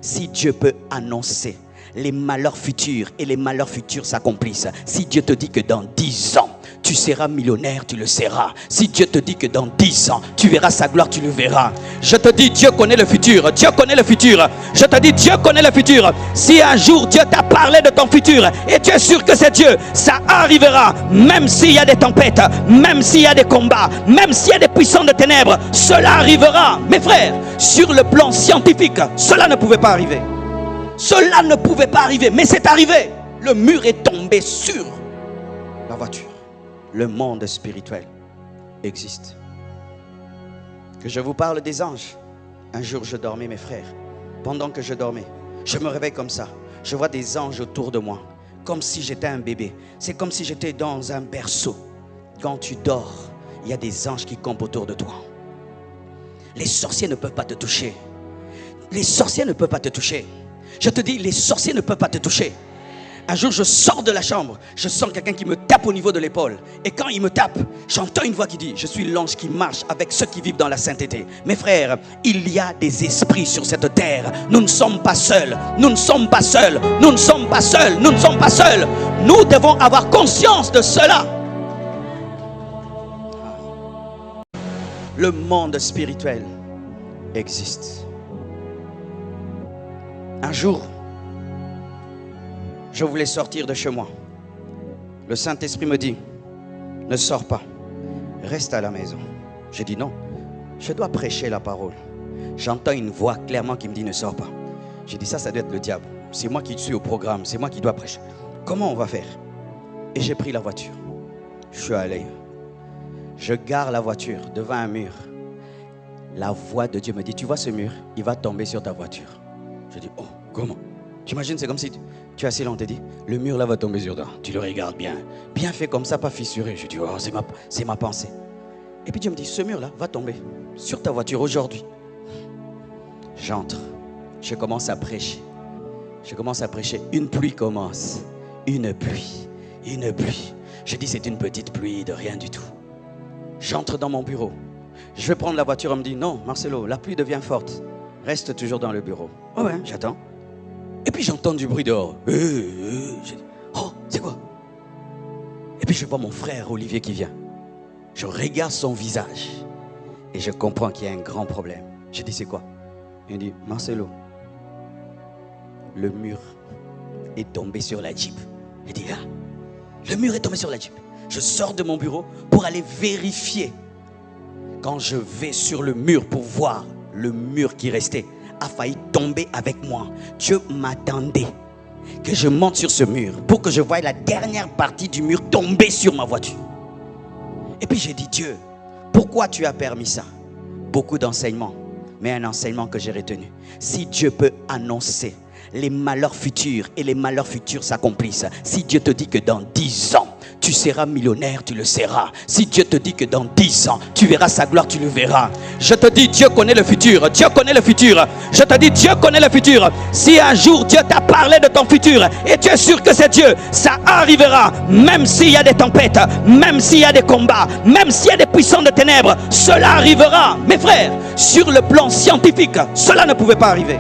Si Dieu peut annoncer les malheurs futurs et les malheurs futurs s'accomplissent. Si Dieu te dit que dans 10 ans, tu seras millionnaire, tu le seras. Si Dieu te dit que dans 10 ans, tu verras sa gloire, tu le verras. Je te dis, Dieu connaît le futur. Dieu connaît le futur. Je te dis, Dieu connaît le futur. Si un jour Dieu t'a parlé de ton futur et tu es sûr que c'est Dieu, ça arrivera. Même s'il y a des tempêtes, même s'il y a des combats, même s'il y a des puissants de ténèbres, cela arrivera. Mes frères, sur le plan scientifique, cela ne pouvait pas arriver. Cela ne pouvait pas arriver, mais c'est arrivé. Le mur est tombé sur la voiture. Le monde spirituel existe. Que je vous parle des anges. Un jour je dormais, mes frères. Pendant que je dormais, je me réveille comme ça. Je vois des anges autour de moi, comme si j'étais un bébé. C'est comme si j'étais dans un berceau. Quand tu dors, il y a des anges qui campent autour de toi. Les sorciers ne peuvent pas te toucher. Les sorciers ne peuvent pas te toucher. Je te dis, les sorciers ne peuvent pas te toucher. Un jour, je sors de la chambre, je sens quelqu'un qui me tape au niveau de l'épaule. Et quand il me tape, j'entends une voix qui dit, je suis l'ange qui marche avec ceux qui vivent dans la sainteté. Mes frères, il y a des esprits sur cette terre. Nous ne sommes pas seuls. Nous ne sommes pas seuls. Nous ne sommes pas seuls. Nous ne sommes pas seuls. Nous devons avoir conscience de cela. Le monde spirituel existe. Un jour, je voulais sortir de chez moi. Le Saint-Esprit me dit, ne sors pas, reste à la maison. J'ai dit non, je dois prêcher la parole. J'entends une voix clairement qui me dit, ne sors pas. J'ai dit, ça doit être le diable. C'est moi qui suis au programme, c'est moi qui dois prêcher. Comment on va faire? Et j'ai pris la voiture. Je suis allé. Je gare la voiture devant un mur. La voix de Dieu me dit, tu vois ce mur? Il va tomber sur ta voiture. Je dis, oh, comment? Tu imagines, c'est comme si tu es assis là, on te dit, le mur là va tomber sur toi. Tu le regardes bien. Bien fait comme ça, pas fissuré. Je dis, oh, c'est ma pensée. Et puis Dieu me dit, ce mur là va tomber sur ta voiture aujourd'hui. J'entre. Je commence à prêcher. Je commence à prêcher. Une pluie commence. Une pluie. Une pluie. Je dis, c'est une petite pluie de rien du tout. J'entre dans mon bureau. Je vais prendre la voiture. On me dit, non, Marcelo, la pluie devient forte. Reste toujours dans le bureau. Oh ouais, j'attends. Et puis j'entends du bruit dehors. Je dis, oh, c'est quoi? Et puis je vois mon frère Olivier qui vient. Je regarde son visage. Et je comprends qu'il y a un grand problème. Je dis, c'est quoi? Il dit, Marcelo, le mur est tombé sur la Jeep. Il dit, ah, le mur est tombé sur la Jeep. Je sors de mon bureau pour aller vérifier. Quand je vais sur le mur pour voir le mur qui restait, a failli tomber avec moi. Dieu m'attendait que je monte sur ce mur pour que je voie la dernière partie du mur tomber sur ma voiture. Et puis j'ai dit, Dieu, pourquoi tu as permis ça? Beaucoup d'enseignements, mais un enseignement que j'ai retenu. Si Dieu peut annoncer les malheurs futurs et les malheurs futurs s'accomplissent. Si Dieu te dit que dans 10 ans, tu seras millionnaire, tu le seras. Si Dieu te dit que dans 10 ans, tu verras sa gloire, tu le verras. Je te dis, Dieu connaît le futur. Dieu connaît le futur. Je te dis, Dieu connaît le futur. Si un jour Dieu t'a parlé de ton futur et tu es sûr que c'est Dieu, ça arrivera. Même s'il y a des tempêtes, même s'il y a des combats, même s'il y a des puissants de ténèbres, cela arrivera. Mes frères, sur le plan scientifique, cela ne pouvait pas arriver.